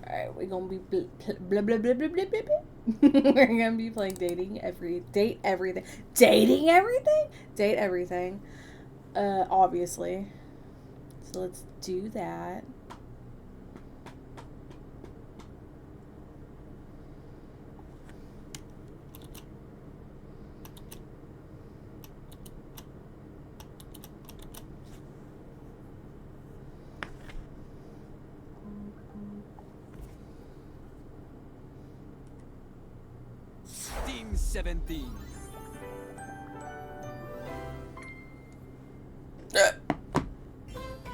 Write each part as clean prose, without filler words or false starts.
Alright, we're gonna be blah blah blah blah blah blah blah. We're gonna be playing dating everything. Dating everything? Date everything. Obviously. So let's do that. Team 17.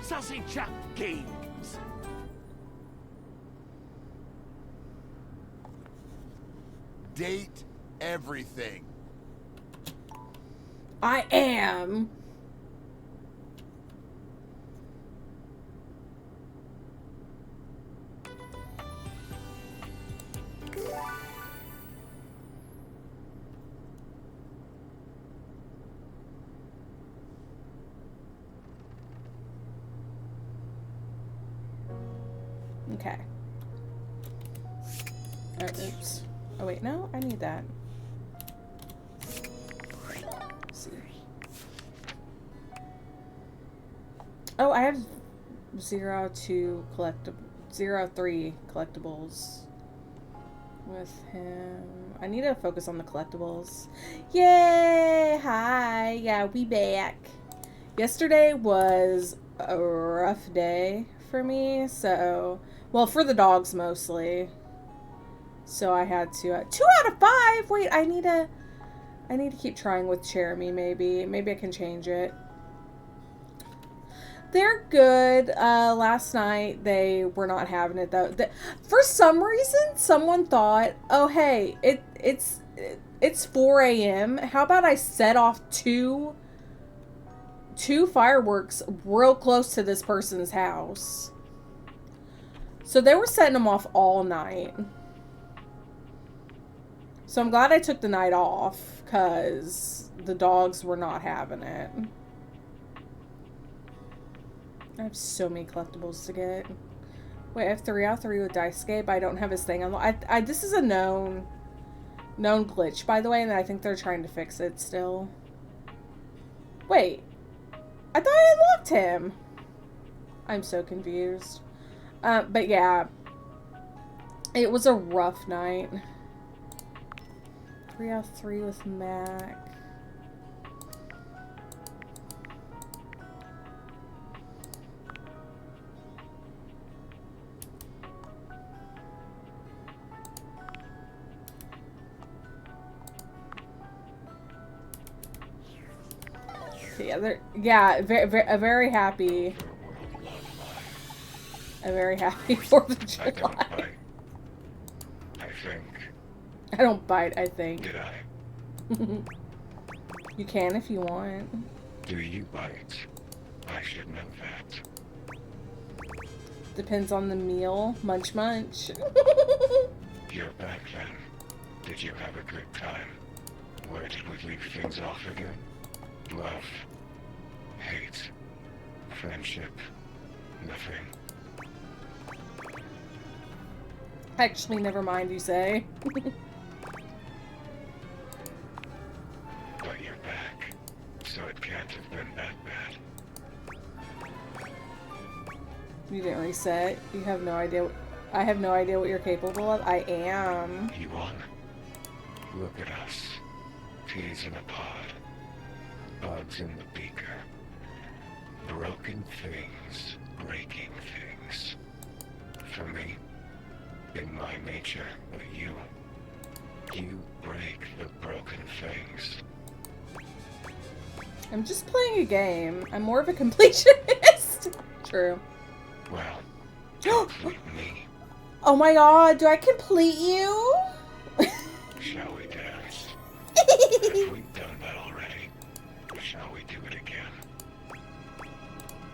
Sassy Chap Games. Date everything. I am. Okay. Oh, oops. Oh wait, no, I need that. Let's see. Oh, I have 0-2 collectible, 0-3 collectibles with him. I need to focus on the collectibles. Yay! Hi! Yeah, we back. Yesterday was a rough day for me, so... Well, for the dogs mostly. So I had to... 2 out of 5! Wait, I need to keep trying with Jeremy, maybe. Maybe I can change it. They're good. Last night, they were not having it, though. For some reason, someone thought, oh, hey, it's 4 a.m. How about I set off two fireworks real close to this person's house? So they were setting them off all night. So I'm glad I took the night off, because the dogs were not having it. I have so many collectibles to get. Wait, I have 3 out of 3 with Dicescape. I don't have his thing unlocked. This is a known glitch, by the way, and I think they're trying to fix it still. Wait. I thought I unlocked him. I'm so confused. But yeah. It was a rough night. 3 out of 3 with Mac. Yeah, very happy. A very happy 4th of July. I think. I don't bite, I think. Did I? You can if you want. Do you bite? I should know that. Depends on the meal. Munch munch. You're back then. Did you have a good time? Where did we leave things off again? Love. Hate. Friendship. Nothing. Actually, never mind, you say. But you're back. So it can't have been that bad. You didn't reset. You have no idea. I have no idea what you're capable of. I am. You won? Look at us. Peas in a pod. Bugs in the beaker. Broken things. Breaking things. For me, in my nature, but you break the broken things. I'm just playing a game. I'm more of a completionist. True. Well, complete me. Oh my god, do I complete you? Shall we dance? Have we done that already? Shall we do it again?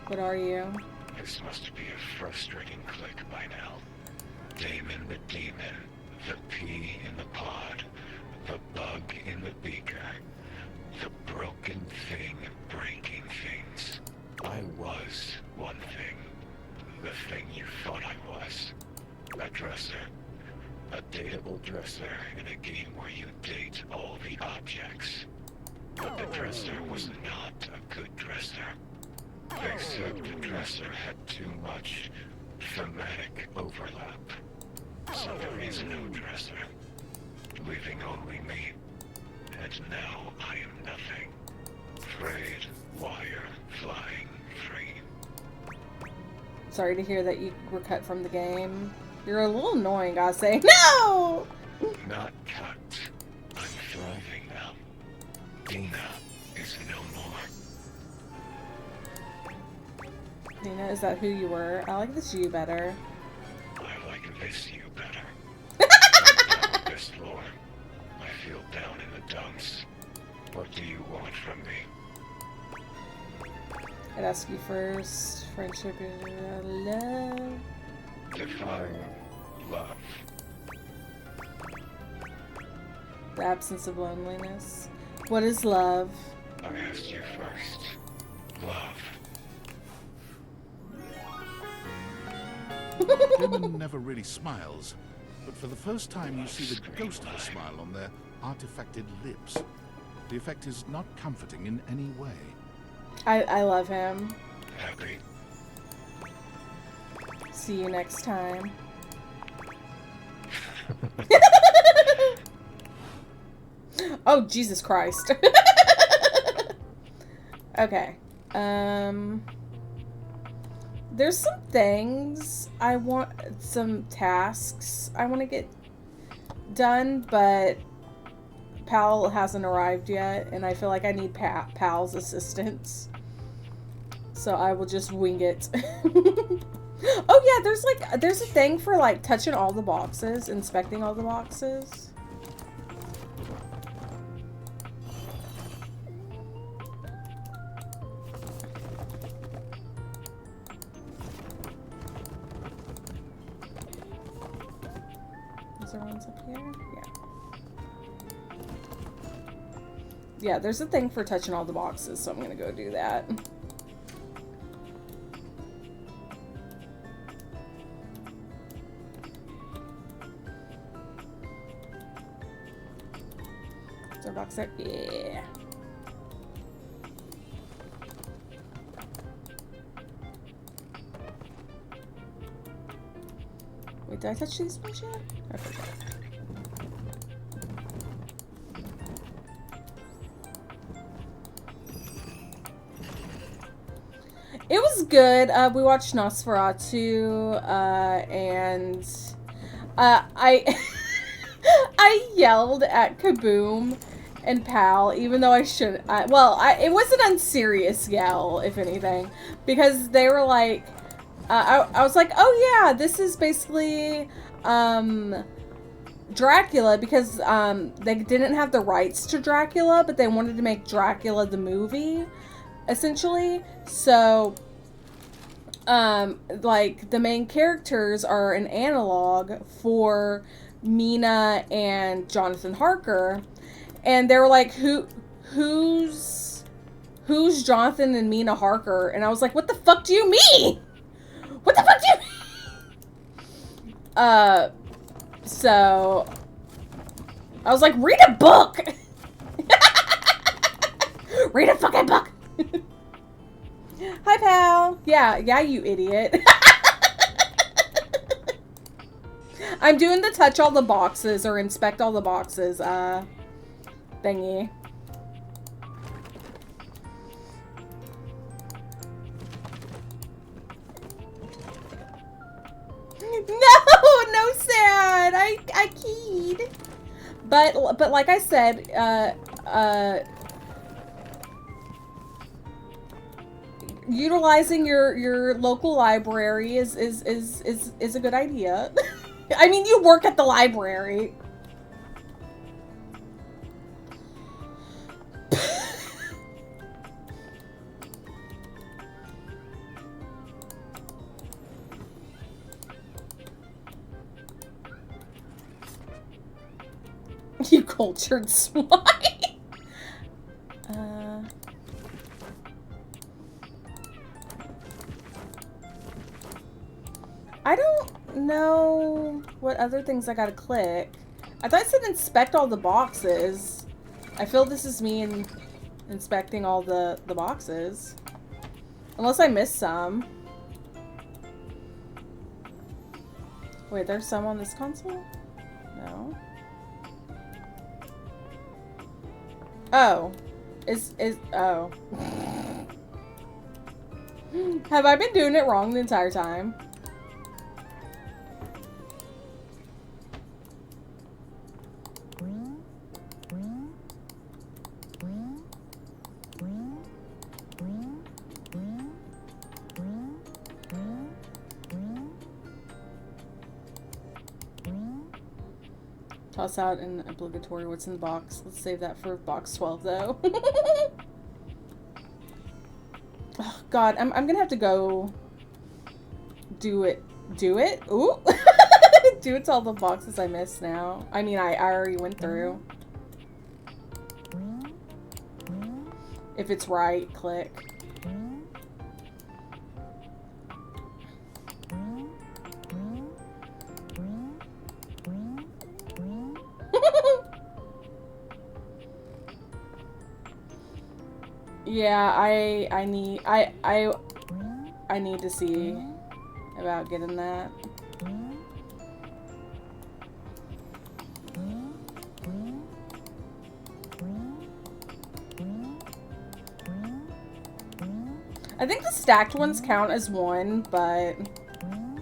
What are you? This must be a frustrating click by now. Damon the demon, the pea in the pod, the bug in the beaker, the broken thing breaking things. I was one thing. The thing you thought I was. That dresser. A dateable dresser in a game where you date all the objects. But the dresser was not a good dresser. Except the dresser had too much thematic overlap. So there is no dresser, leaving only me. And now I am nothing. Frayed wire flying free. Sorry to hear that you were cut from the game. You're a little annoying, gotta say. No! Not cut. I'm thriving now. Dina is no more. Dina, is that who you were? I like this you better. I like this you better. I'm down this floor. I feel down in the dumps. What do you want from me? I'd ask you first. Friendship is love. Define love. The absence of loneliness. What is love? I asked you first. Love. Women never really smiles, but for the first time you see the ghost of a smile on their artifacted lips. The effect is not comforting in any way. I love him. Happy. See you next time. Oh, Jesus Christ. Okay. There's some things I want, some tasks I want to get done, but Pal hasn't arrived yet, and I feel like I need Pal's assistance. So I will just wing it. Oh yeah, there's a thing for like touching all the boxes, inspecting all the boxes. Is there ones up here? Yeah. Yeah, there's a thing for touching all the boxes, so I'm gonna go do that. Is there a box there? Yeah. Wait, did I touch these ones yet? Okay. It was good. We watched Nosferatu, and I I yelled at Kaboom and Pal, even though I shouldn't. It was an unserious yell, if anything, because they were like, I was like, oh yeah, this is basically Dracula, because they didn't have the rights to Dracula, but they wanted to make Dracula the movie, essentially. So like the main characters are an analog for Mina and Jonathan Harker, and they were like, who's Jonathan and Mina Harker? And I was like, what the fuck do you mean? What the fuck do you mean? So I was like, read a book. Read a fucking book. Hi, Pal. Yeah, you idiot. I'm doing the touch all the boxes or inspect all the boxes, thingy. No, sad. I keyed. But like I said, utilizing your local library is a good idea. I mean, you work at the library. You cultured swine. know what other things I gotta click. I thought it said inspect all the boxes. I feel this is me inspecting all the boxes. Unless I missed some. Wait, there's some on this console? No. Oh. Oh. Have I been doing it wrong the entire time? Toss out an obligatory what's in the box. Let's save that for box 12 though. Oh god, I'm gonna have to go do it. Ooh. Do it to all the boxes I missed now. I mean, I already went through. If it's right, click. Yeah, I need to see about getting that. I think the stacked ones count as one, but I'm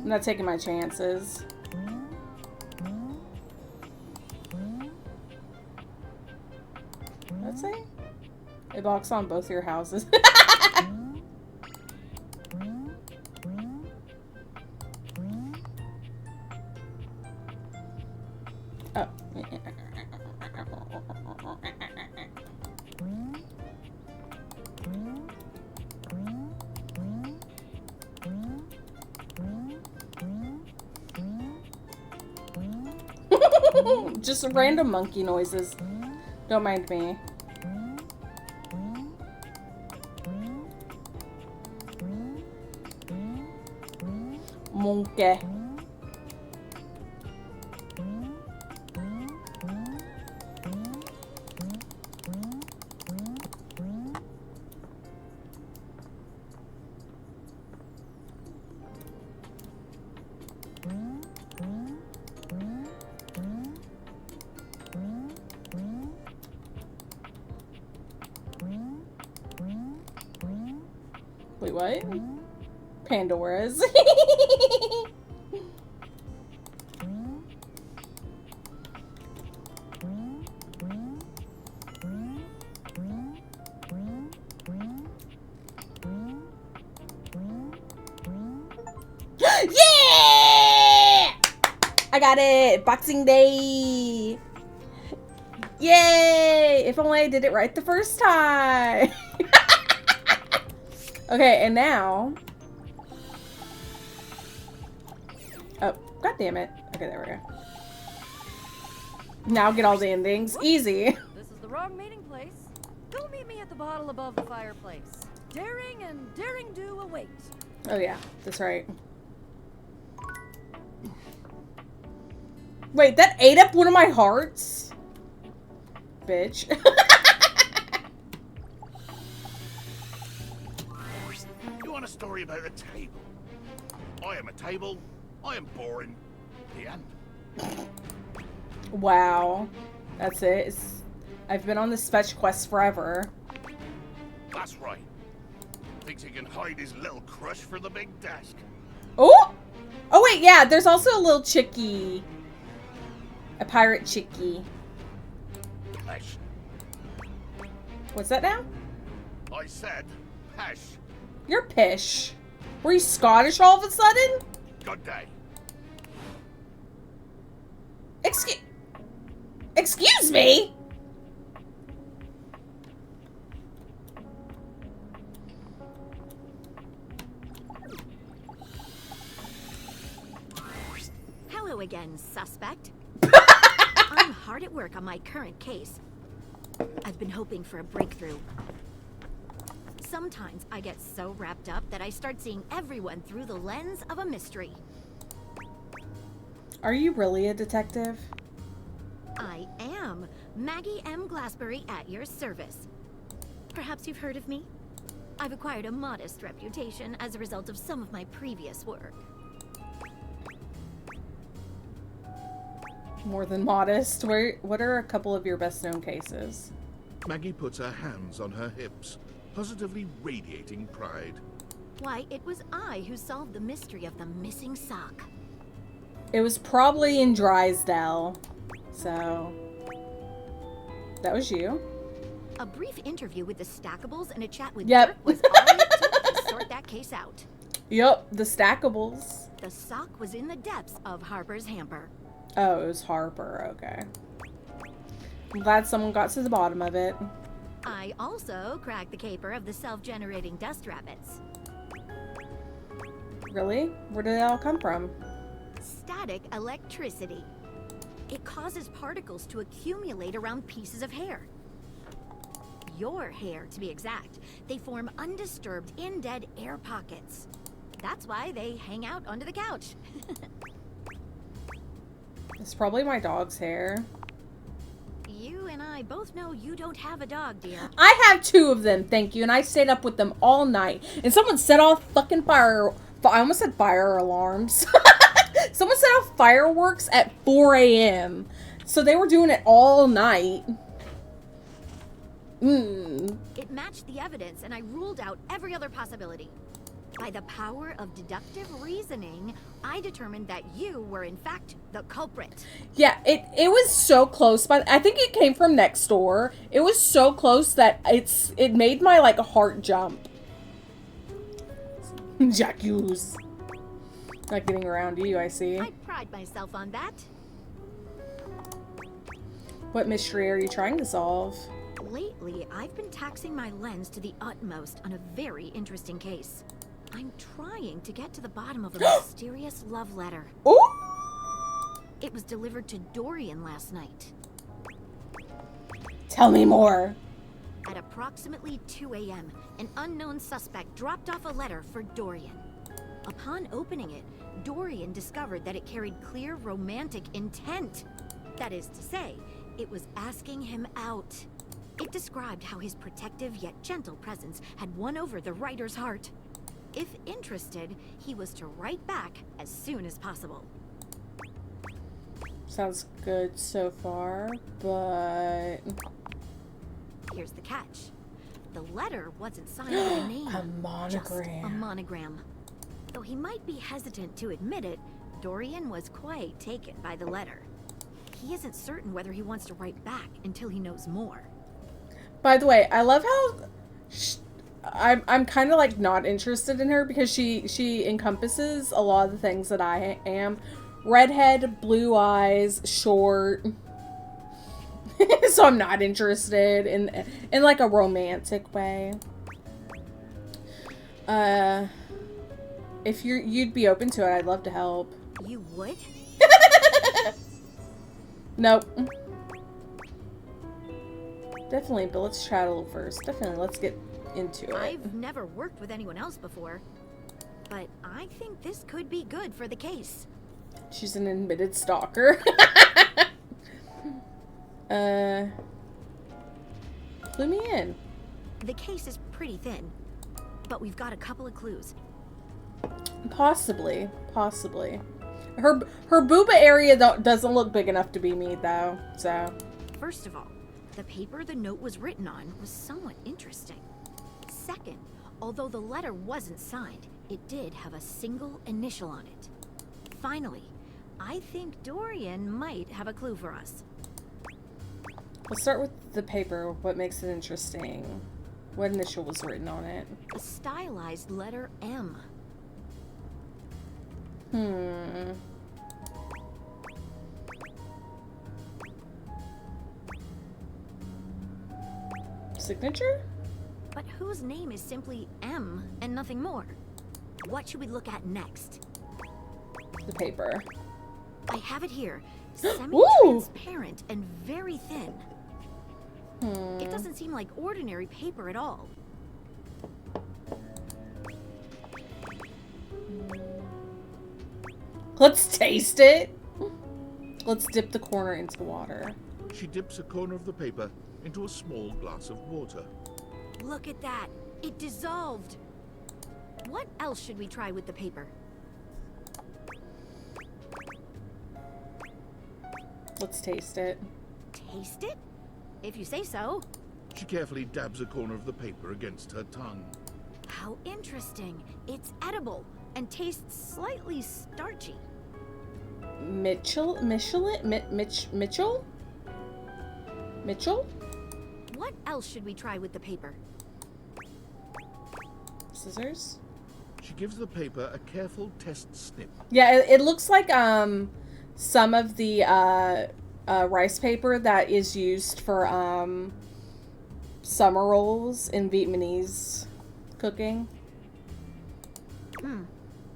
not taking my chances. Let's see. A box on both your houses. Oh. Just random monkey noises. Don't mind me. Monkey. Wait, what? Pandora's. Yeah! I got it! Boxing Day! Yay! If only I did it right the first time! Okay, and now... Oh, god damn it. Okay, there we go. Now get all the endings. Easy. This is the wrong meeting place. Go meet me at the bottle above the fireplace. Daring and daring do await. Oh yeah, that's right. Wait, that ate up one of my hearts? Bitch. You want a story about a table? I am a table. I am boring. The end. Wow. That's it. I've been on this fetch quest forever. That's right. Thinks he can hide his little crush for the big desk. Oh! Oh wait, yeah, there's also a little chickie. A pirate chickie. Pesh. What's that now? I said pesh. You're pish. Were you Scottish all of a sudden? Good day. Excuse me? Hello again, suspect. I'm hard at work on my current case. I've been hoping for a breakthrough. Sometimes I get so wrapped up that I start seeing everyone through the lens of a mystery. Are you really a detective? I am Maggie M. Glassbury at your service. Perhaps you've heard of me? I've acquired a modest reputation as a result of some of my previous work. More than modest. What are a couple of your best-known cases? Maggie puts her hands on her hips, positively radiating pride. Why, it was I who solved the mystery of the missing sock. It was probably in Drysdale. So... that was you. A brief interview with the Stackables and a chat with Yep. Dirk was all it took to sort that case out. Yep, the Stackables. The sock was in the depths of Harper's hamper. Oh, it was Harper. Okay. I'm glad someone got to the bottom of it. I also cracked the caper of the self-generating dust rabbits. Really? Where did it all come from? Static electricity. It causes particles to accumulate around pieces of hair. Your hair, to be exact. They form undisturbed, in-dead air pockets. That's why they hang out under the couch. It's probably my dog's hair. You and I both know you don't have a dog, dear. I have 2 of them, thank you, and I stayed up with them all night. And someone set off fucking I almost said fire alarms. Someone set off fireworks at 4 a.m. So they were doing it all night. It matched the evidence, and I ruled out every other possibility. By the power of deductive reasoning, I determined that you were in fact the culprit. Yeah, it was so close, but I think it came from next door. It was so close that it made my like heart jump. Jacques. Not getting around you, I see. I pride myself on that. What mystery are you trying to solve? Lately, I've been taxing my lens to the utmost on a very interesting case. I'm trying to get to the bottom of a mysterious love letter. Ooh! It was delivered to Dorian last night. Tell me more. At approximately 2 a.m., an unknown suspect dropped off a letter for Dorian. Upon opening it, Dorian discovered that it carried clear romantic intent. That is to say, it was asking him out. It described how his protective yet gentle presence had won over the writer's heart. If interested, he was to write back as soon as possible. Sounds good so far, but... Here's the catch. The letter wasn't signed with a name. A monogram. Just a monogram. Though he might be hesitant to admit it, Dorian was quite taken by the letter. He isn't certain whether he wants to write back until he knows more. By the way, I love how... I'm kind of like not interested in her because she encompasses a lot of the things that I am. Redhead, blue eyes, short. So I'm not interested in like a romantic way. If you'd be open to it, I'd love to help. You would? Nope. Definitely, but let's chat a little first. Definitely, let's get into it. I've never worked with anyone else before, but I think this could be good for the case. She's an admitted stalker. Clue me in. The case is pretty thin, but we've got a couple of clues. Possibly. Her booba area doesn't look big enough to be me, though, so... First of all, the paper the note was written on was somewhat interesting. Second, although the letter wasn't signed, it did have a single initial on it. Finally, I think Dorian might have a clue for us. Let's start with the paper. What makes it interesting? What initial was written on it? A stylized letter M. Signature? But whose name is simply M and nothing more? What should we look at next? The paper. I have it here. Semi-transparent and very thin. It doesn't seem like ordinary paper at all. Let's taste it. Let's dip the corner into the water. She dips a corner of the paper into a small glass of water. Look at that. It dissolved. What else should we try with the paper? Let's taste it. Taste it? If you say so. She carefully dabs a corner of the paper against her tongue. How interesting. It's edible and tastes slightly starchy. Mitchell? What else should we try with the paper? Scissors? She gives the paper a careful test snip. Yeah, it looks like some of the rice paper that is used for summer rolls in Vietnamese cooking.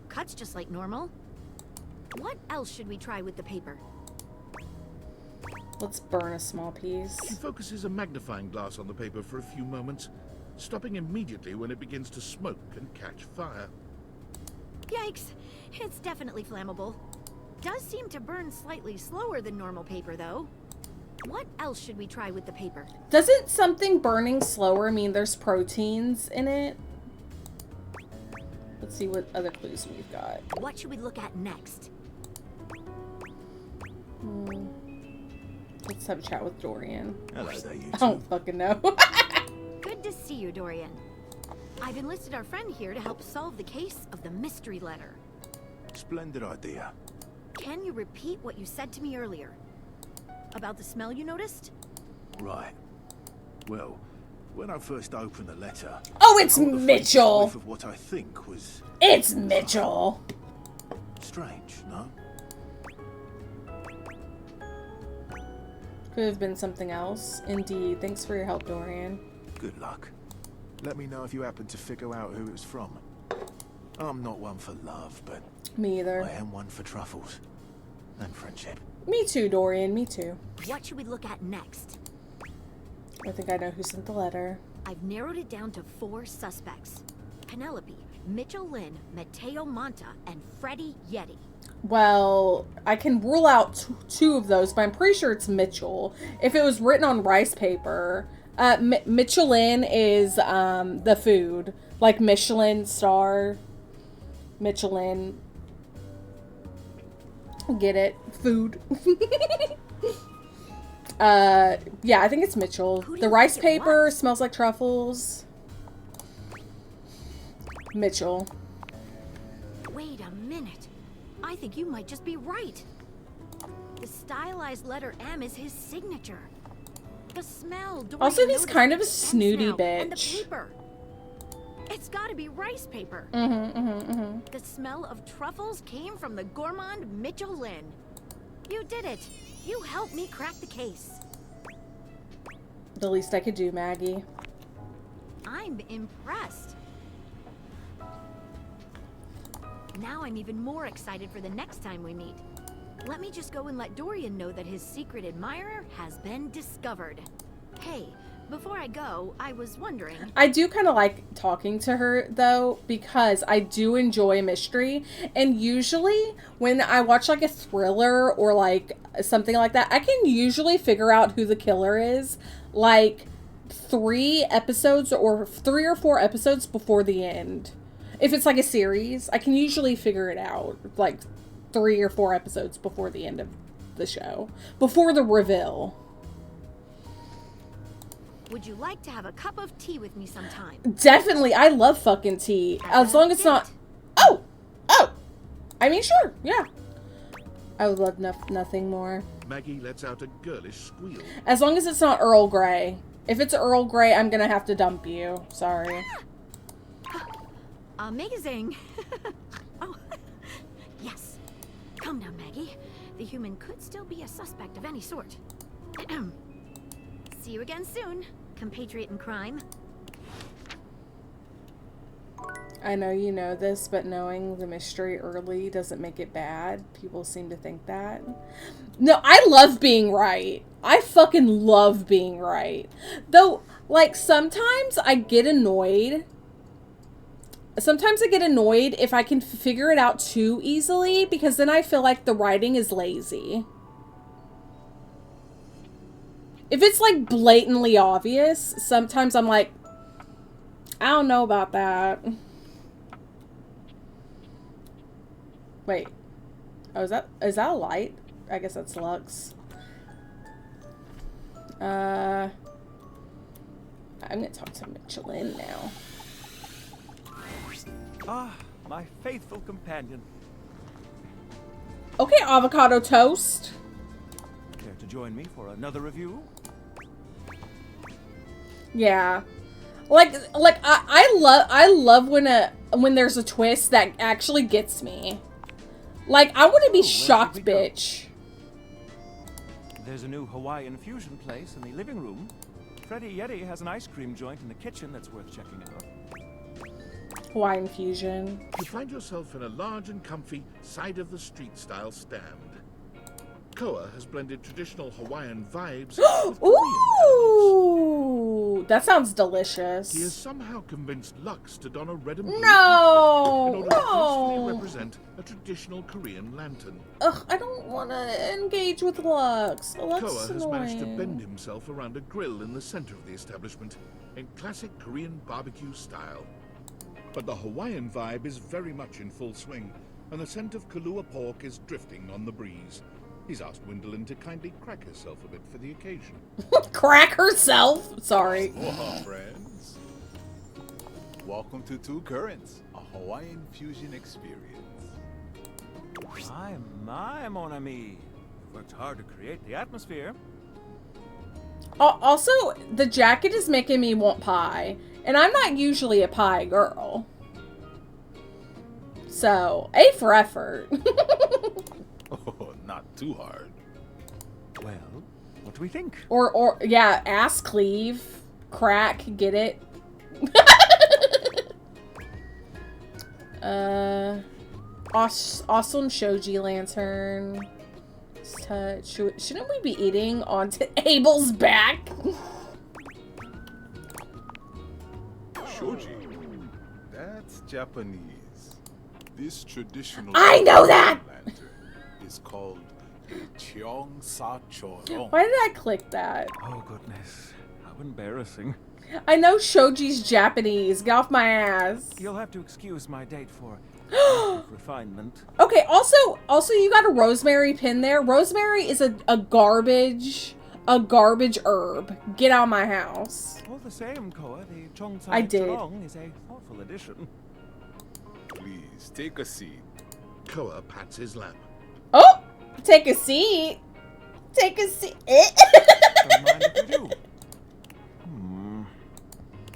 Cuts just like normal. What else should we try with the paper? Let's burn a small piece. She focuses a magnifying glass on the paper for a few moments, stopping immediately when it begins to smoke and catch fire. Yikes. It's definitely flammable. Does seem to burn slightly slower than normal paper, though. What else should we try with the paper? Doesn't something burning slower mean there's proteins in it? Let's see what other clues we've got. What should we look at next? Let's have a chat with Dorian. Hello there, you I two. don't fucking know. Good to see you, Dorian. I've enlisted our friend here to help solve the case of the mystery letter. Splendid idea. Can you repeat what you said to me earlier? About the smell you noticed? Right. Well, when I first opened the letter... Oh, it's I caught the faint Mitchell! whiff of what I think was It's Mitchell! strange, no? Could have been something else. Indeed. Thanks for your help, Dorian. Good luck. Let me know if you happen to figure out who it was from. I'm not one for love, but Me I either. am one for truffles. And friendship. Me too, Dorian. Me too. What should we look at next? I think I know who sent the letter. I've narrowed it down to 4 suspects. Penelope, Mitchell Lynn, Mateo Monta, and Freddie Yeti. Well, I can rule out two of those, but I'm pretty sure it's Mitchell. If it was written on rice paper, Michelin is the food, like Michelin star. Michelin. Get it? Food. Yeah, I think it's Mitchell. Who do The you rice think it paper was? smells like truffles. Mitchell. Wait a minute. I think you might just be right. The stylized letter M is his signature. The smell. Dorian Also, he's noticed kind of a the scent snooty smell, and the bitch. paper. It's got to be rice paper. The smell of truffles came from the gourmand Mitchell Lynn. You did it. You helped me crack the case. The least I could do, Maggie. I'm impressed. Now I'm even more excited for the next time we meet. Let me just go and let Dorian know that his secret admirer has been discovered. Hey, before I go, I was wondering... I do kind of like talking to her, though, because I do enjoy mystery. And usually, when I watch, like, a thriller or, like, something like that, I can usually figure out who the killer is, like, 3 or 4 episodes before the end. If it's, like, a series, I can usually figure it out, like, 3 or 4 episodes before the end of the show. Before the reveal. Would you like to have a cup of tea with me sometime? Definitely. I love fucking tea. As long as it's not... Oh! I mean, sure. Yeah. I would love nothing more. Maggie lets out a girlish squeal. As long as it's not Earl Grey. If it's Earl Grey, I'm gonna have to dump you. Sorry. Amazing. Oh, yes. Calm down, Maggie. The human could still be a suspect of any sort. See you again soon, compatriot in crime. I know you know this, but knowing the mystery early doesn't make it bad. People seem to think that. No, I love being right. I fucking love being right. Though, like, sometimes I get annoyed. Sometimes I get annoyed if I can figure it out too easily, because then I feel like the writing is lazy. If it's like blatantly obvious, sometimes I'm like, I don't know about that. Wait. Oh, is that a light? I guess that's Lux. I'm gonna talk to Michelin now. Ah, my faithful companion. Okay, avocado toast. Care to join me for another review? Yeah. Like I love when there's a twist that actually gets me. Like, I want to be shocked, bitch. There's a new Hawaiian fusion place in the living room. Freddy Yeti has an ice cream joint in the kitchen that's worth checking out. Hawaiian fusion. You find yourself in a large and comfy side-of-the-street style stand. Koa has blended traditional Hawaiian vibes with Korean elements. Ooh, that sounds delicious. He has somehow convinced Lux to don a red and blue No, outfit in order to gracefully represent a traditional Korean lantern. Ugh, I don't want to engage with Lux. Lux Koa is has managed to annoying. bend himself around a grill in the center of the establishment in classic Korean barbecue style. But the Hawaiian vibe is very much in full swing, and the scent of Kahlua pork is drifting on the breeze. He's asked Gwendolyn to kindly crack herself a bit for the occasion. Crack herself? Sorry. Aloha, friends. Welcome to Two Currents, a Hawaiian fusion experience. My mon ami. Worked hard to create the atmosphere. Also, the jacket is making me want pie. And I'm not usually a pie girl. So, A for effort. Oh, not too hard. Well, what do we think? Or yeah, ass cleave. Crack, get it? Awesome shoji lantern. Shouldn't we be eating onto Abel's back? Shoji. That's Japanese. This traditional I know that! lantern is called Cheong Sa Chorong. Why did I click that? Oh, goodness. How embarrassing. I know Shoji's Japanese. Get off my ass. You'll have to excuse my date for refinement. Okay, also you got a rosemary pin there. Rosemary is a garbage herb. Get out of my house. All the same, Koa, the Chong I did. Chorong is a thoughtful addition. Please take a seat. Koa pats his lap. Oh! Take a seat. Take a seat. Don't mind if you do.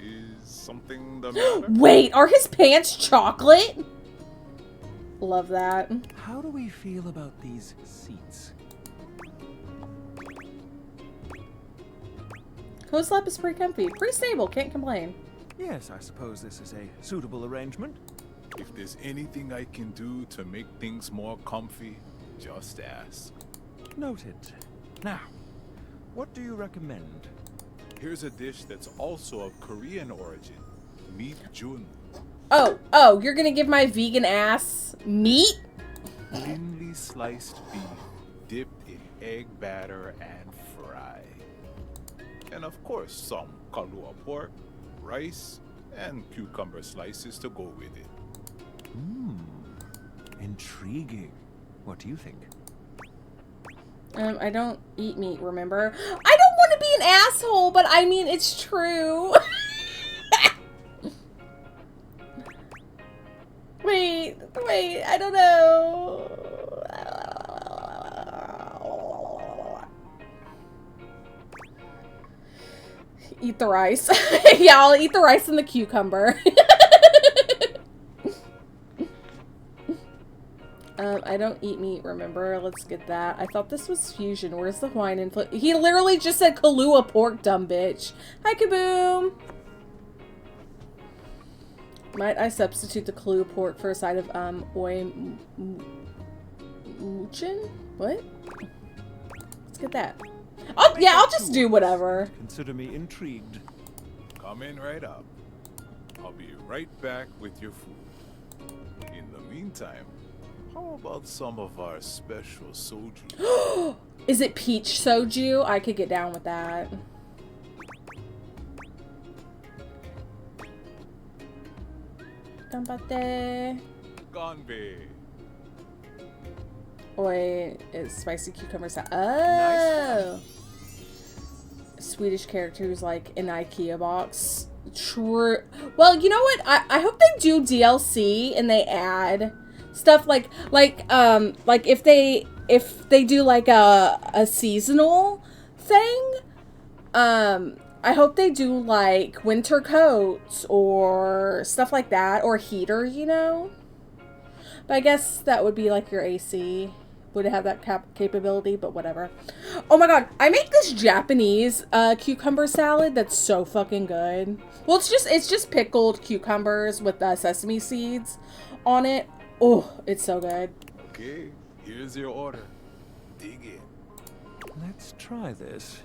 Is something the matter? Wait, are his pants chocolate? Love that. How do we feel about these seats? Coast lap is pretty comfy. Pretty stable, can't complain. Yes, I suppose this is a suitable arrangement. If there's anything I can do to make things more comfy, just ask. Noted. Now, what do you recommend? Here's a dish that's also of Korean origin. Meat jun. Oh, you're gonna give my vegan ass meat? Thinly sliced beef dipped in egg batter and fried. And of course, some Kahlua pork, rice, and cucumber slices to go with it. Intriguing. What do you think? I don't eat meat, remember? I don't want to be an asshole, but I mean, it's true. Wait, I don't know. Eat the rice. Yeah, I'll eat the rice and the cucumber. I don't eat meat, remember? Let's get that. I thought this was fusion. Where's the wine influence? He literally just said Kahlua pork, dumb bitch. Hi, Kaboom! Might I substitute the Kahlua pork for a side of, oi muchin? What? Let's get that. I'll just do whatever. Consider me intrigued. Come in right up. I'll be right back with your food. In the meantime, how about some of our special soju? Is it peach soju? I could get down with that. Ganbatte. Gonbe. Oi, it's spicy cucumber salad. Oh! Swedish character who's like an IKEA box. True. Well, you know what? I hope they do DLC and they add stuff like if they do like a seasonal thing. I hope they do like winter coats or stuff like that, or heater, you know. But I guess that would be like your AC would have that capability, but whatever. Oh my god, I make this Japanese cucumber salad that's so fucking good. Well, it's just pickled cucumbers with sesame seeds on it. Oh, it's so good. Okay, here's your order. Dig in. Let's try this.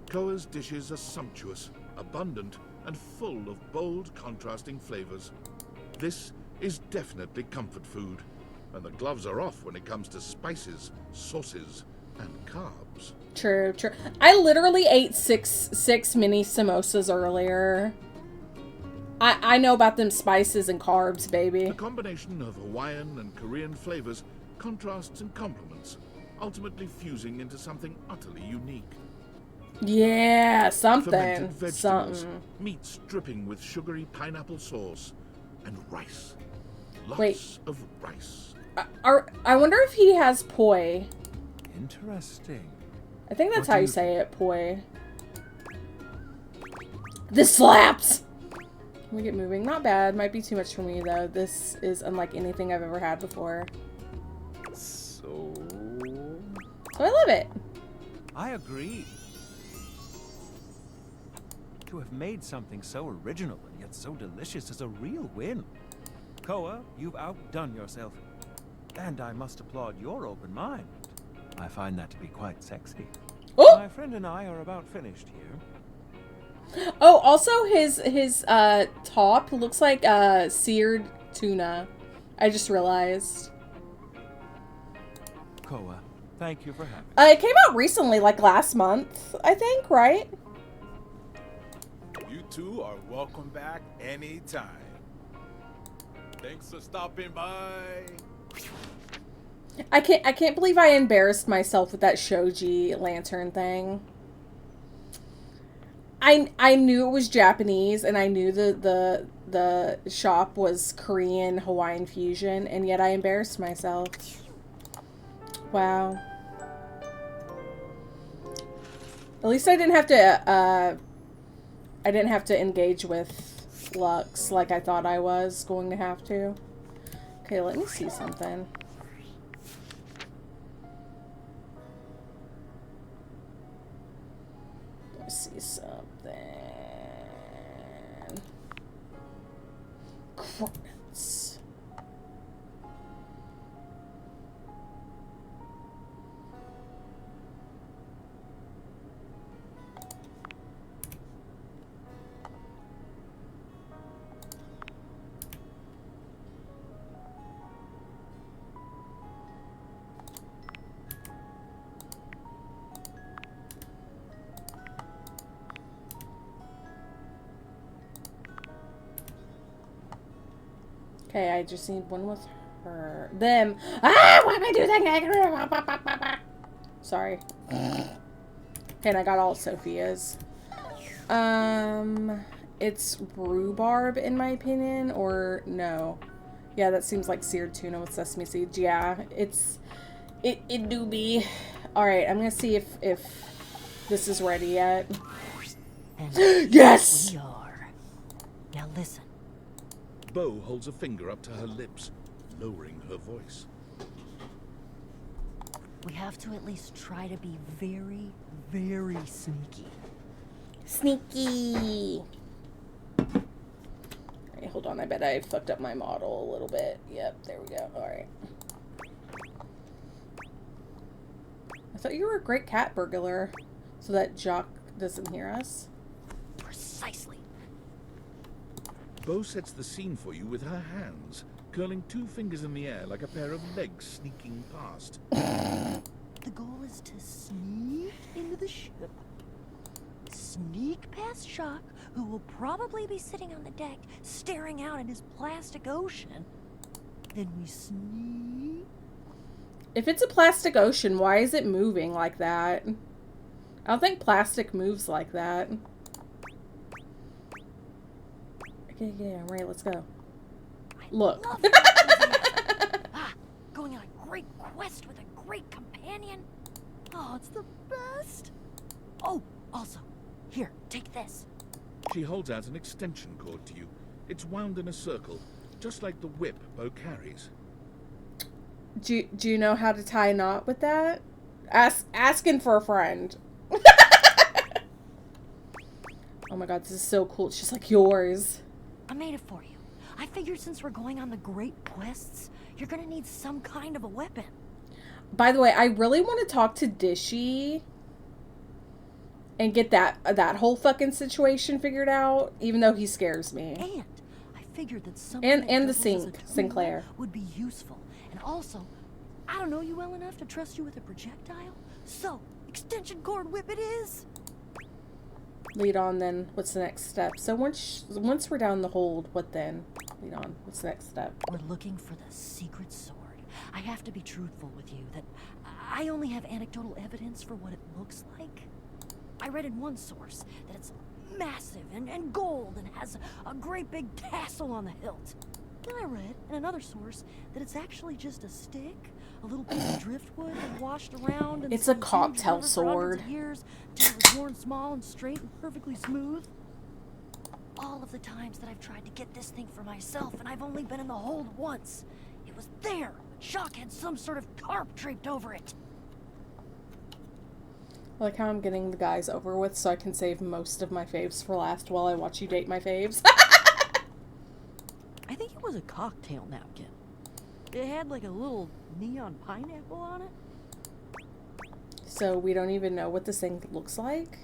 Koa's dishes are sumptuous, abundant, and full of bold, contrasting flavors. This is definitely comfort food, and the gloves are off when it comes to spices, sauces, and carbs. True, true. I literally ate six mini samosas earlier. I know about them spices and carbs, baby. The combination of Hawaiian and Korean flavors contrasts and complements, ultimately fusing into something utterly unique. Yeah, something. Fermented vegetables, Something. meats dripping with sugary pineapple sauce, and rice. Lots Wait. of rice. I wonder if he has poi. Interesting. I think that's What how do you you say it, poi. This slaps! Can we get moving? Not bad. Might be too much for me, though. This is unlike anything I've ever had before. So I love it. I agree. To have made something so original and yet so delicious is a real win. Koa, you've outdone yourself. And I must applaud your open mind. I find that to be quite sexy. Oh! My friend and I are about finished here. Oh, also his top looks like seared tuna. I just realized. Koa, thank you for having me. It came out recently, like last month, I think, right? you two are welcome back anytime. Thanks for stopping by. I can't believe I embarrassed myself with that shoji lantern thing. I knew it was Japanese and I knew the shop was Korean Hawaiian fusion, and yet I embarrassed myself. Wow. At least I didn't have to engage with Lux like I thought I was going to have to. Okay, let me see something. Let's see something. Credits. Okay, I just need one with her. Them. Ah! Why am I doing that? Sorry. Okay, and I got all Sophia's. It's rhubarb in my opinion, or no? Yeah, that seems like seared tuna with sesame seeds. Yeah, it do be. All right, I'm gonna see if this is ready yet. And Yes! we are. Now listen. Bo holds a finger up to her lips, lowering her voice. We have to at least try to be very, very sneaky. Sneaky. Hey, hold on. I bet I fucked up my model a little bit. Yep, there we go. All right. I thought you were a great cat burglar, so that Jock doesn't hear us. Precisely. Bo sets the scene for you with her hands, curling two fingers in the air like a pair of legs sneaking past. The goal is to sneak Sneak past Jacques, who will probably be sitting on the deck, staring out at his plastic ocean. Then we sneak. If it's a plastic ocean, why is it moving like that? I don't think plastic moves like that. Okay, yeah, I'm ready. Let's go. Look. Love that. Going on a great quest with a great companion. Oh, it's the best. Oh, also, here, take this. She holds out an extension cord to you. It's wound in a circle, just like the whip Bo carries. Do you know how to tie a knot with that? Asking for a friend. Oh my god, this is so cool. It's just like yours. I made it for you. I figured since we're going on the great quests, you're gonna need some kind of a weapon. By the way, I really want to talk to Dishy and get that whole fucking situation figured out, even though he scares me. And I figured that something And that the doubles as a tool Sinclair would be useful. And also, I don't know you well enough to trust you with a projectile. So, extension cord whip it is. Lead on then. What's the next step? So once we're down the hold, what then? Lead on. What's the next step? We're looking for the secret sword. I have to be truthful with you that I only have anecdotal evidence for what it looks like. I read in one source that it's massive and gold and has a great big tassel on the hilt. Then I read in another source that it's actually just a stick, a little piece of driftwood that washed around and It's a cocktail sword. Years until it was worn small and straight and perfectly smooth. All of the times that I've tried to get this thing for myself, and I've only been in the hold once. It was there. Jacques had some sort of tarp draped over it. I like how I'm getting the guys over with so I can save most of my faves for last while I watch you date my faves. I think it was a cocktail napkin. It had like a little neon pineapple on it. So we don't even know what this thing looks like?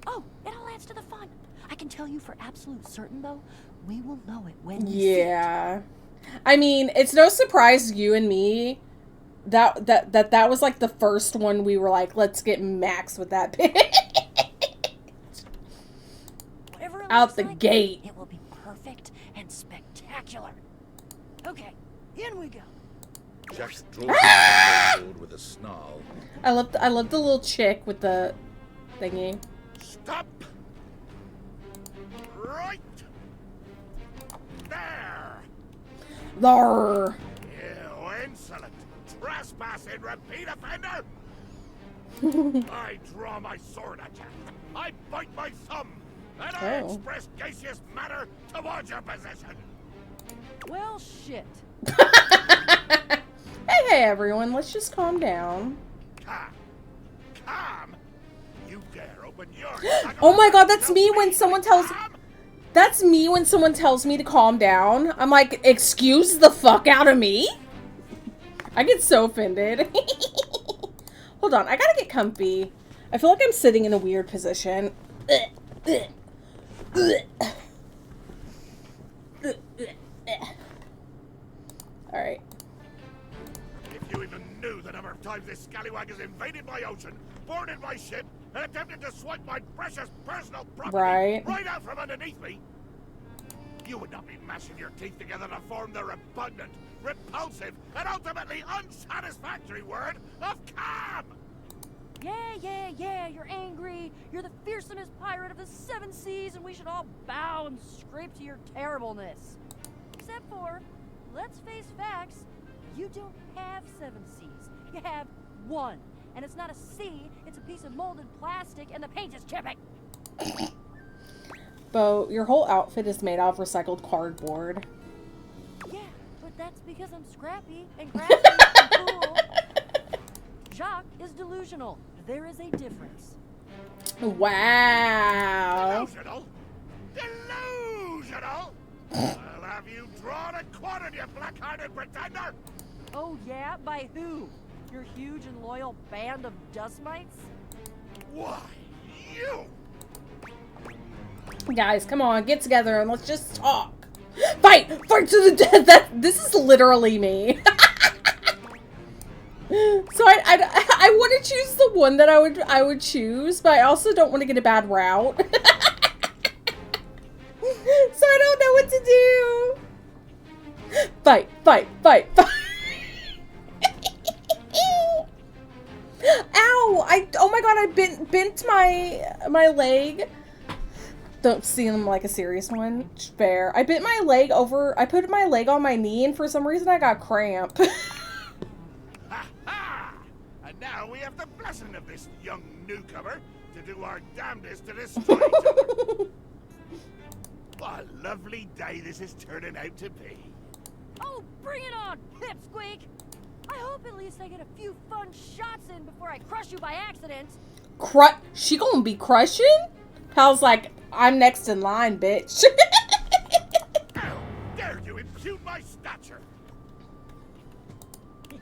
Oh, it all adds to the fun. I can tell you for absolute certain, though, we will know it when we see it. Yeah. I mean, it's no surprise you and me that was like the first one we were like, let's get max with that bitch. Whatever it Out looks the like, gate. it will be perfect and spectacular. Okay, in we go. Jack draws the cord with a snarl. I love the little chick with the thingy. Stop! Right there! There. You insolent, trespassing repeat offender! I draw my sword at you. I bite my thumb. And I Oh. express gaseous matter towards your position. Well, shit. Hey everyone, let's just calm down. Calm. Calm? You dare open your... Oh my god, that's me when someone tells... That's me when someone tells me to calm down. I'm like, excuse the fuck out of me? I get so offended. Hold on, I gotta get comfy. I feel like I'm sitting in a weird position. Alright. If you even knew the number of times this scallywag has invaded my ocean, boarded my ship, and attempted to swipe my precious personal property right out from underneath me, you would not be mashing your teeth together to form the repugnant, repulsive, and ultimately unsatisfactory word of calm! Yeah, you're angry. You're the fearsomest pirate of the 7 seas, and we should all bow and scrape to your terribleness. Except for, let's face facts, you don't have 7 seas. You have 1. And it's not a sea, it's a piece of molded plastic, and the paint is chipping. Bo, your whole outfit is made out of recycled cardboard. Yeah, but that's because I'm scrappy and crafty and cool. Jacques is delusional. There is a difference. Wow. Delusional? Delusional? Well, have you drawn and quartered, you black-hearted pretender? Oh yeah? By who? Your huge and loyal band of dust mites? Why, you? Guys, come on, get together and let's just talk. Fight! Fight to the death! This is literally me. So I want to choose the one that I would choose, but I also don't want to get a bad route. So I don't know what to do. Fight, fight, fight, fight. Ow! Oh my god, I bent my leg. Don't seem like a serious one. Fair. I bent my leg over. I put my leg on my knee, and for some reason I got cramp. Ha ha! And now we have the blessing of this young newcomer to do our damnedest to destroy each other. What a lovely day this is turning out to be. Oh, bring it on, pipsqueak! I hope at least I get a few fun shots in before I crush you by accident. She gonna be crushing? Hal's like, I'm next in line, bitch. How dare you impugn my stature?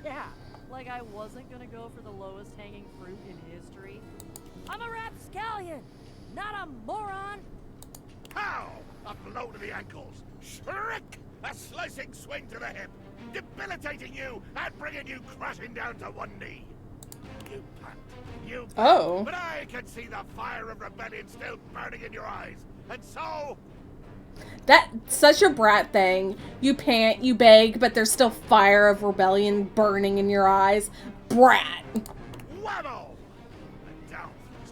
Yeah, like I wasn't gonna go for the lowest hanging fruit in history. I'm a rapscallion, not a moron. How? A blow to the ankles. Shriek! A slicing swing to the hip. Debilitating you and bringing you crashing down to one knee. You pant. You pant. Oh. But I can see the fire of rebellion still burning in your eyes. And so... That's such a brat thing. You pant, you beg, but there's still fire of rebellion burning in your eyes. Brat. Whammo! And down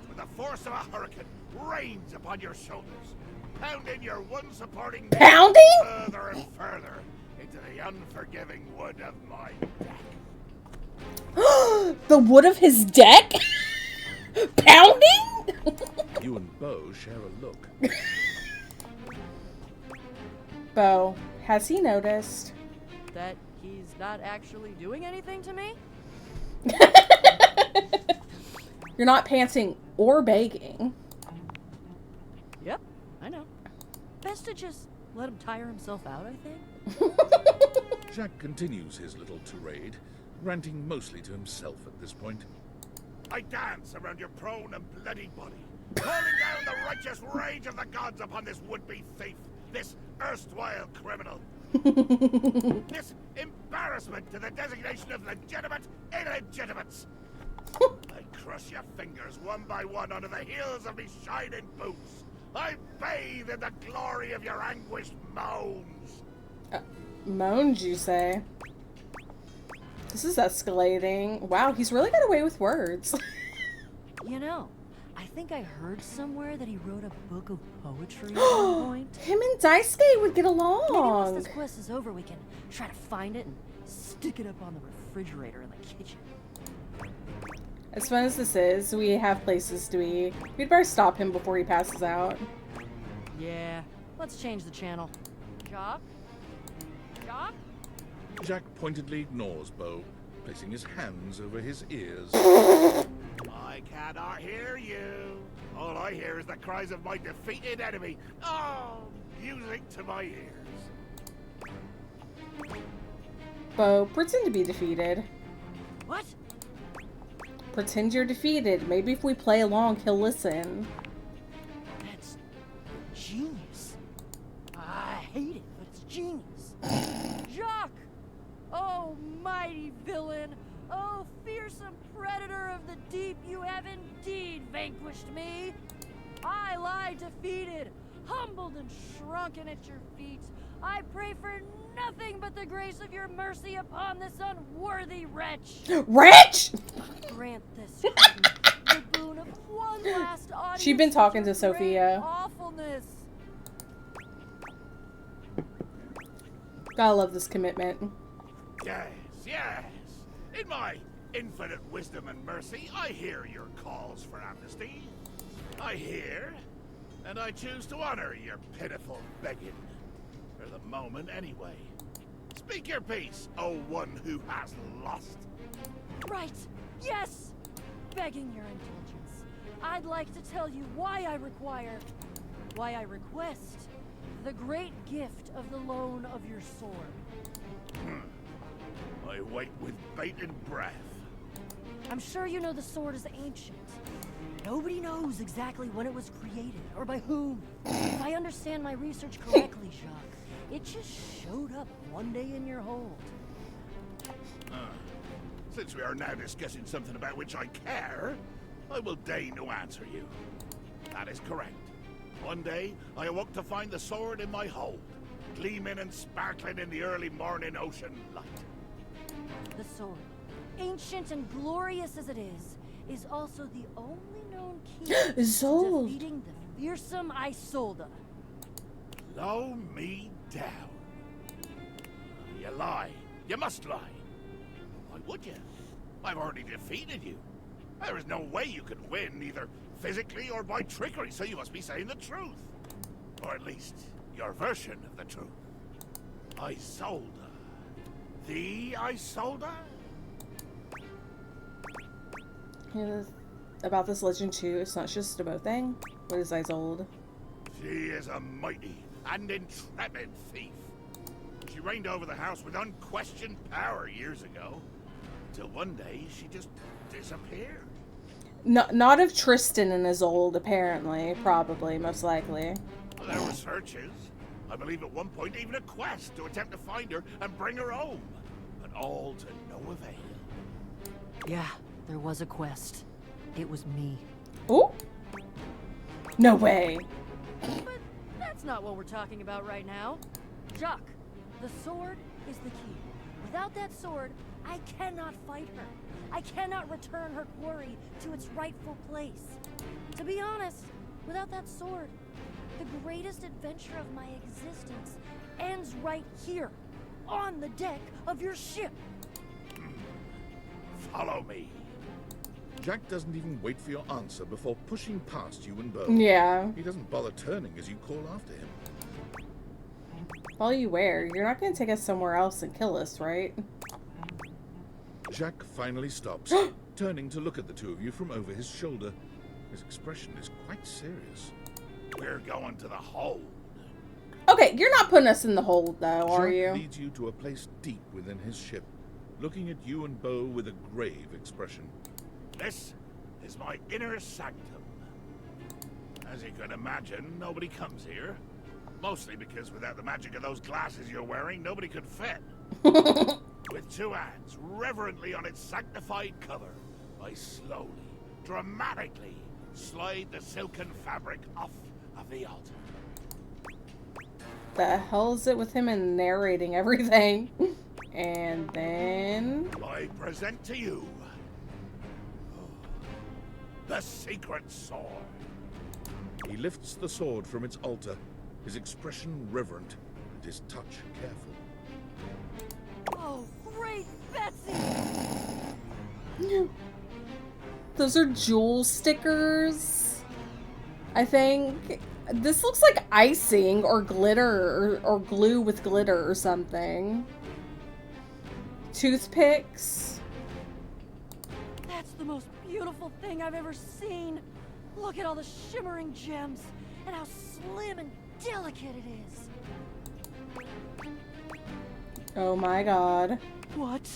with the force of a hurricane rains upon your shoulders. Pounding your one supporting Pounding? further and further into the unforgiving wood of my deck. The wood of his deck? Pounding? You and Bo share a look. Bo, has he noticed? That he's not actually doing anything to me? You're not panting or begging. Yep, I know. Best to just let him tire himself out, I think. Jack continues his little tirade, ranting mostly to himself at this point. I dance around your prone and bloody body, calling down the righteous rage of the gods upon this would-be thief, this erstwhile criminal. This embarrassment to the designation of legitimate illegitimates. I crush your fingers one by one under the heels of me shining boots. I bathe in the glory of your anguished moans. Moans, you say? This is escalating. Wow, he's really got away with words. You know, I think I heard somewhere that he wrote a book of poetry at one point. Him and Daisuke would get Maybe along. once this quest is over, we can try to find it and stick it up on the refrigerator in the kitchen. As fun as this is, we have places to be. We'd better stop him before he passes out. Yeah, let's change the channel. Jock? Jock? Jack pointedly ignores Bo, placing his hands over his ears. I cannot hear you. All I hear is the cries of my defeated enemy. Oh, music to my ears. Bo, pretend to be defeated. What? Pretend you're defeated. Maybe if we play along, he'll listen. That's genius. I hate it, but it's genius. Jock! Oh, mighty villain! Oh, fearsome predator of the deep, you have indeed vanquished me! I lie defeated, humbled and shrunken at your feet. I pray for nothing but the grace of your mercy upon this unworthy wretch. Wretch! Grant this the boon of one last audience. She'd been talking to of your great Sophia. Awfulness. Gotta love this commitment. Yes, yes. In my infinite wisdom and mercy, I hear your calls for amnesty. I hear, and I choose to honor your pitiful begging. For the moment, anyway. Speak your piece, O one who has lost. Right. Yes. Begging your indulgence, I'd like to tell you why I request the great gift of the loan of your sword. I wait with bated breath. I'm sure you know the sword is ancient. Nobody knows exactly when it was created or by whom. If I understand my research correctly, Jacques, it just showed up one day in your hold. Since we are now discussing something about which I care, I will deign to answer you. That is correct. One day, I awoke to find the sword in my hold, gleaming and sparkling in the early morning ocean light. The sword, ancient and glorious as it is also the only known key to Isolde. defeating the fearsome Isolde. Blow me down. You lie. You must lie. Why would you? I've already defeated you. There is no way you could win, either physically or by trickery, so you must be saying the truth. Or at least, your version of the truth. Isolde. The Isolde? Yeah, about this legend too, it's not just a boat thing. What is Isolde? She is a mighty and intrepid thief. She reigned over the house with unquestioned power years ago, until one day she just disappeared. Not of Tristan and Isolde, apparently. Probably, most likely. There were searches. I believe at one point even a quest to attempt to find her and bring her home. But all to no avail. Yeah, there was a quest. It was me. Ooh. No way. But that's not what we're talking about right now. Jacques, the sword is the key. Without that sword, I cannot fight her. I cannot return her quarry to its rightful place. To be honest, without that sword, the greatest adventure of my existence ends right here, on the deck of your ship. Follow me. Jack doesn't even wait for your answer before pushing past you and Bo. Yeah. He doesn't bother turning as you call after him. All you wear, you're not going to take us somewhere else and kill us, right? Jack finally stops, turning to look at the two of you from over his shoulder. His expression is quite serious. We're going to the hold. Okay, you're not putting us in the hold, though, are Jack you? leads you to a place deep within his ship, looking at you and Bo with a grave expression. This is my inner sanctum. As you can imagine, nobody comes here. Mostly because without the magic of those glasses you're wearing, nobody could fit. With two hands reverently on its sanctified cover, I slowly, dramatically slide the silken fabric off of the altar. The hell is it with him and narrating everything? And then... I present to you the secret sword. He lifts the sword from its altar, his expression reverent and his touch careful. Oh, great Betsy! Those are jewel stickers, I think. This looks like icing or glitter or glue with glitter or something. Toothpicks. That's the most beautiful thing I've ever seen. Look at all the shimmering gems and how slim and delicate it is. Oh my god. What?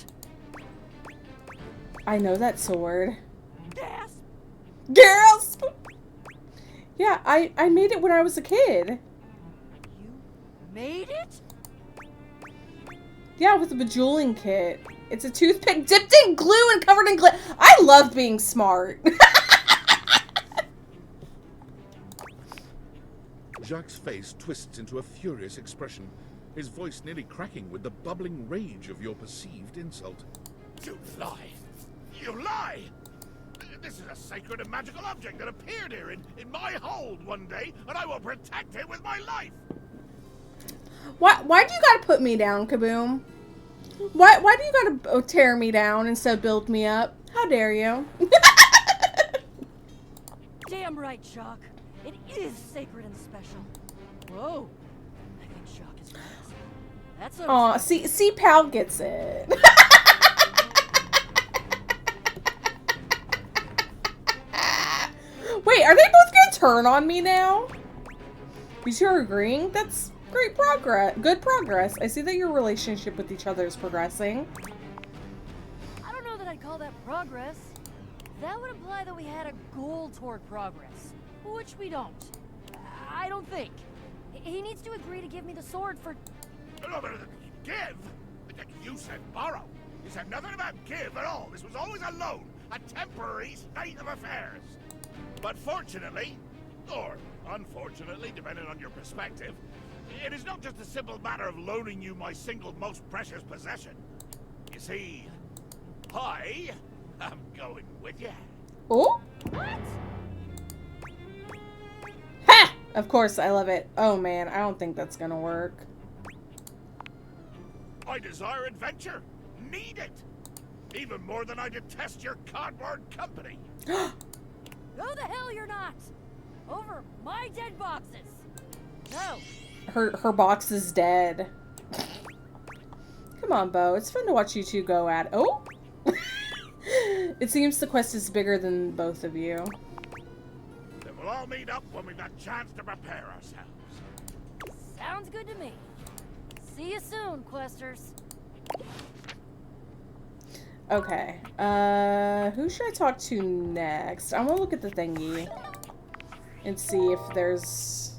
I know that sword. Gasp! Gasp! Yeah, I made it when I was a kid. You made it? Yeah, with a bejeweling kit. It's a toothpick dipped in glue and covered in glitter. I love being smart. Jacques' face twists into a furious expression, his voice nearly cracking with the bubbling rage of your perceived insult. You lie! You lie! This is a sacred and magical object that appeared here in my hold one day, and I will protect it with my life! Why do you gotta put me down, Kaboom? Why do you gotta tear me down instead of build me up? How dare you? Damn right, Jacques. It is sacred and special. Whoa. I think Jacques is right. That's a Aw, see, Pal gets it. Wait, are they both gonna turn on me now? You two are agreeing? That's great progress. Good progress. I see that your relationship with each other is progressing. I don't know that I'd call that progress. That would imply that we had a goal toward progress, which we don't. I don't think. He needs to agree to give me the sword for... No, but give? You said borrow. You said nothing about give at all. This was always a loan, a temporary state of affairs. But fortunately, or unfortunately, depending on your perspective, it is not just a simple matter of loaning you my single most precious possession. You see, I am going with you. Oh? Ha! Of course, I love it. Oh man, I don't think that's gonna work. I desire adventure. Need it. Even more than I detest your cardboard company. No the hell you're not! Over my dead boxes! No! Her box is dead. Come on, Bo. It's fun to watch you two go at. Oh! It seems the quest is bigger than both of you. Then we'll all meet up when we've got a chance to prepare ourselves. Sounds good to me. See you soon, questers. Okay. Who should I talk to next? I want to look at the thingy and see if there's...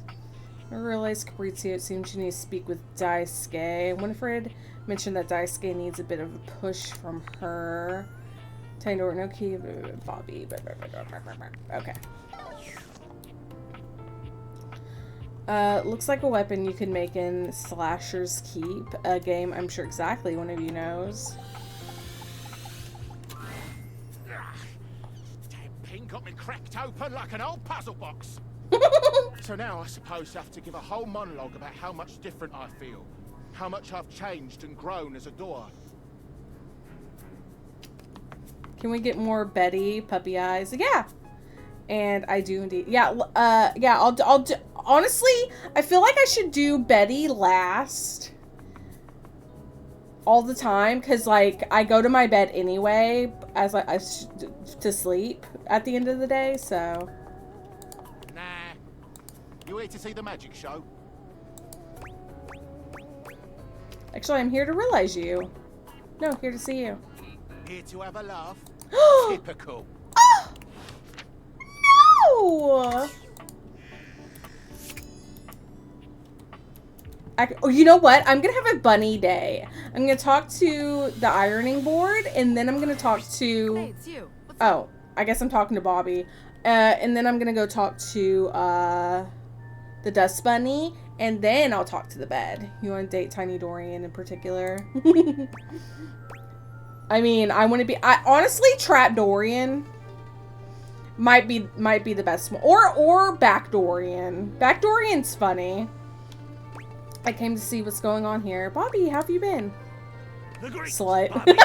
I realize Fabrizio, it seems you need to speak with Daisuke. Winifred mentioned that Daisuke needs a bit of a push from her. Tiny door, no key, Bobby. Okay. Looks like a weapon you could make in Slasher's Keep, a game I'm sure exactly one of you knows. Damn pin got me cracked open like an old puzzle box. So now I suppose I have to give a whole monologue about how much different I feel. How much I've changed and grown as a door. Can we get more Betty puppy eyes? Yeah. And I do indeed. Yeah, yeah, I'll do, honestly, I feel like I should do Betty last all the time, because, like, I go to my bed anyway as to sleep at the end of the day, so. Nah. You here to see the magic show? Actually, I'm here to realize you. No, here to see you. Here to have a laugh? Typical. Oh! Oh, you know what? I'm gonna have a bunny day. I'm gonna talk to the ironing board, and then I'm gonna talk to... Hey, it's you. What's Oh, I guess I'm talking to Bobby. And then I'm gonna go talk to the dust bunny, and then I'll talk to the bed. You want to date Tiny Dorian in particular? I mean, I want to be... honestly, Trap Dorian might be the best one. Or Back Dorian. Back Dorian's funny. I came to see what's going on here. Bobby, how have you been? The great Slut. Bobby.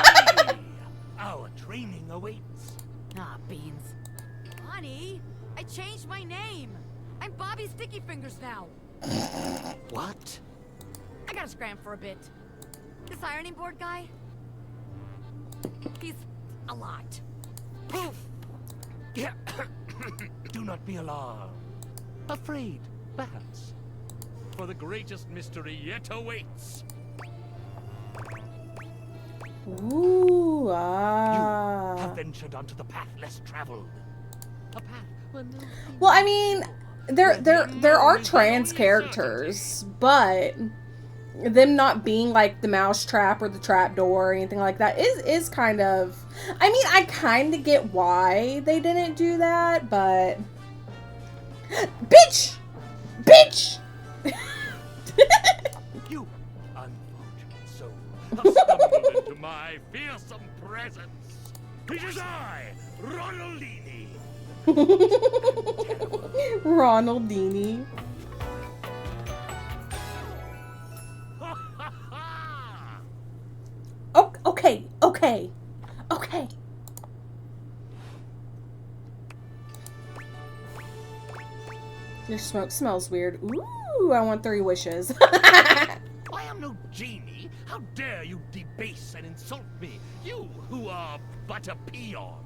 Our training awaits. Ah, beans. Honey, I changed my name. I'm Bobby Sticky Fingers now. What? I gotta scram for a bit. This ironing board guy, he's a lot. Poof! Yeah. Do not be alarmed. Afraid, perhaps. For the greatest mystery yet awaits. Ooh, You ah. have ventured onto the path less traveled. A path where no Well, I mean, there are trans characters, but them not being like the mousetrap or the trapdoor or anything like that is kind of... I mean, I kind of get why they didn't do that, but... Bitch! Bitch! You unfortunate soul have stumbled into my fearsome presence. It is I, Ronaldini. Ronaldini. Oh, okay. Your smoke smells weird. Ooh, I want 3 wishes. I am no genie. How dare you debase and insult me? You who are but a peon.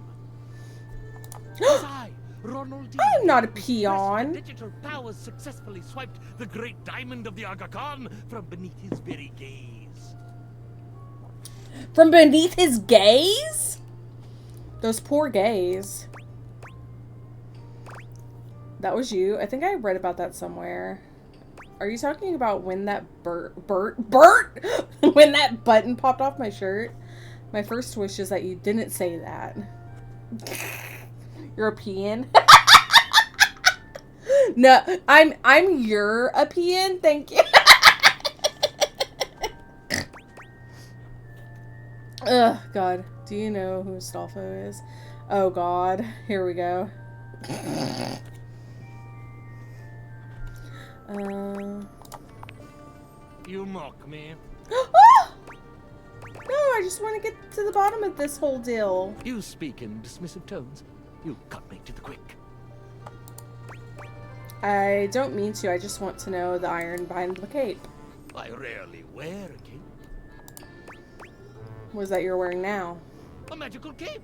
As I, Ronaldini, I am not a whose peon. digital powers successfully swiped the great diamond of the Aga Khan from beneath his very gaze. From beneath his gaze? Those poor gays. That was you. I think I read about that somewhere. Are you talking about when that Bert when that button popped off my shirt? My first wish is that you didn't say that. European. No, I'm European. Thank you. Ugh, God. Do you know who Astolfo is? Oh, God. Here we go. You mock me. No, I just want to get to the bottom of this whole deal. You speak in dismissive tones. You cut me to the quick. I don't mean to. I just want to know the iron behind the cape. I rarely wear a cape. What is that you're wearing now? A magical cape.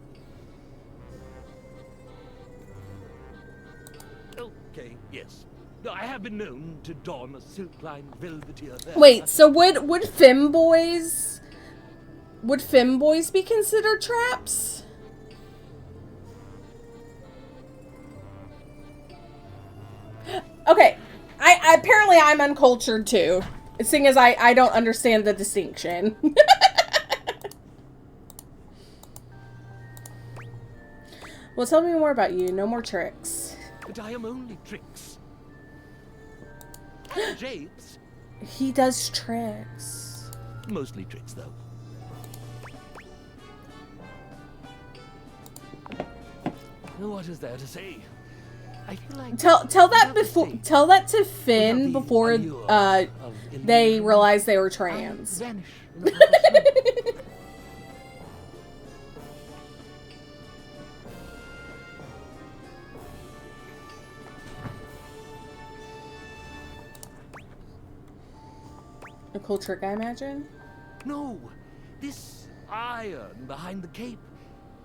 Okay, yes. I have been known to don a silk-lined velvety affair. Wait, so would femboys be considered traps? Okay, I apparently I'm uncultured too, seeing as I don't understand the distinction. Well, tell me more about you. No more tricks. But I am only tricks. And japes. He does tricks. Mostly tricks, though. What is there to say? I feel like tell that to Finn before they realized they were trans. Vanish. A cool trick, I imagine? No, this iron behind the cape,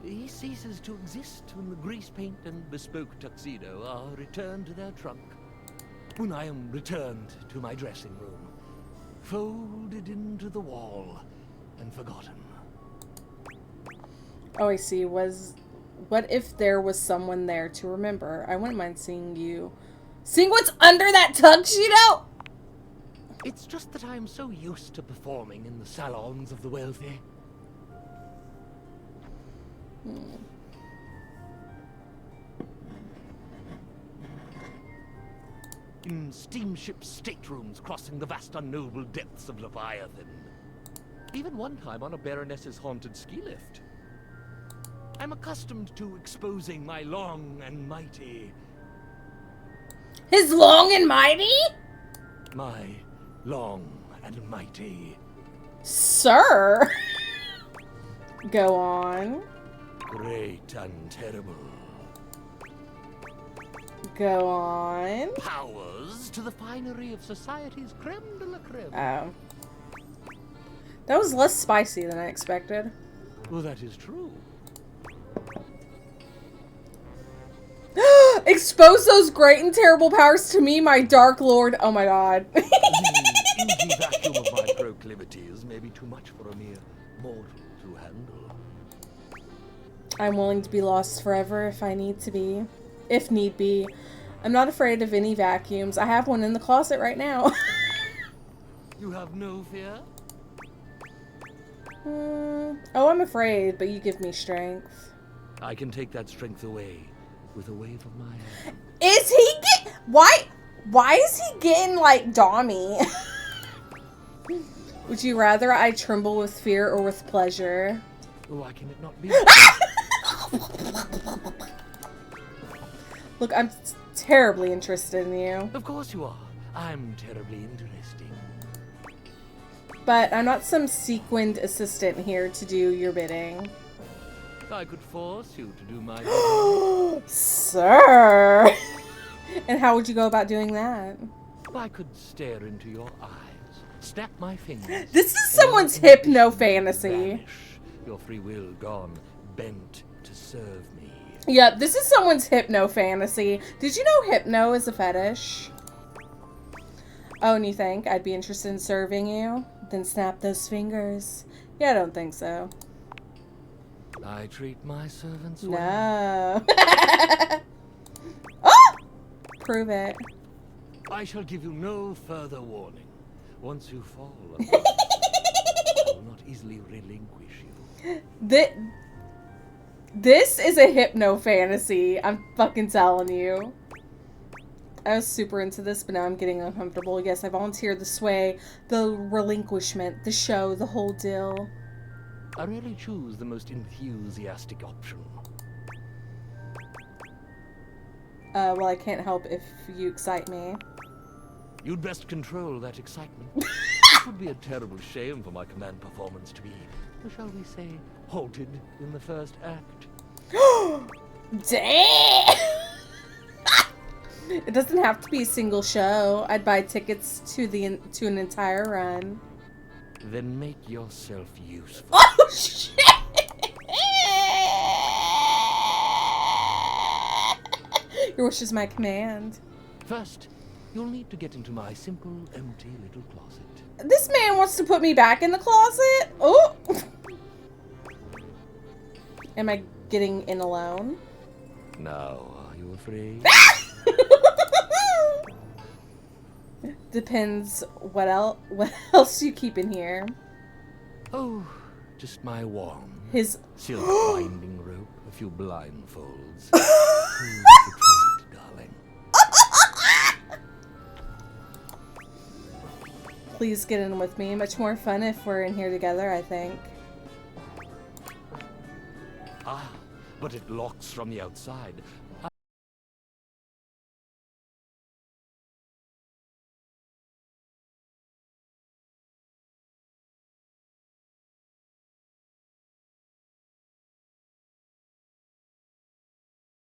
he ceases to exist when the grease paint and bespoke tuxedo are returned to their trunk. When I am returned to my dressing room, folded into the wall and forgotten. Oh, I see. What if there was someone there to remember? I wouldn't mind seeing what's under that tuxedo. It's just that I am so used to performing in the salons of the wealthy. In steamship staterooms crossing the vast unnoble depths of Leviathan. Even one time on a Baroness's haunted ski lift. I'm accustomed to exposing my long and mighty... His long and mighty? My long and mighty... Sir! Go on. Great and terrible. Go on. Powers to the finery of society's creme de la creme. Oh. That was less spicy than I expected. Well, that is true. Expose those great and terrible powers to me, my dark lord. Oh my god. The inky vacuum of my proclivities may be too much for a mere mortal to handle. I'm willing to be lost forever if I need to be. If need be. I'm not afraid of any vacuums. I have one in the closet right now. You have no fear? Oh, I'm afraid, but you give me strength. I can take that strength away with a wave of my hand. Is he why is he getting like Dommy? Would you rather I tremble with fear or with pleasure? Why can it not be? Look, I'm terribly interested in you. Of course you are. I'm terribly interesting. But I'm not some sequined assistant here to do your bidding. I could force you to do my bidding. Sir! And how would you go about doing that? I could stare into your eyes, snap my fingers. This is someone's hypno fantasy. Vanish, your free will gone, bent to serve me. Yeah, this is someone's hypno fantasy. Did you know hypno is a fetish? Oh, and you think I'd be interested in serving you? Then snap those fingers. Yeah, I don't think so. I treat my servants well. No. Oh! Prove it. I shall give you no further warning. Once you fall, I will not easily relinquish you. This is a hypno fantasy. I'm fucking telling you. I was super into this, but now I'm getting uncomfortable. Yes, I volunteered the sway, the relinquishment, the show, the whole deal. I really choose the most enthusiastic option. Well, I can't help if you excite me. You'd best control that excitement. It would be a terrible shame for my command performance to be, shall we say, halted in the first act. Damn! It doesn't have to be a single show. I'd buy tickets to an entire run. Then make yourself useful. Oh shit! Your wish is my command. First, you'll need to get into my simple, empty little closet. This man wants to put me back in the closet. Oh! Am I getting in alone? Now, are you afraid? Depends what else you keep in here. Oh, just my wand. His silk binding rope, a few blindfolds. Who's betrayed, darling? Please get in with me. Much more fun if we're in here together, I think. Ah, but it locks from the outside.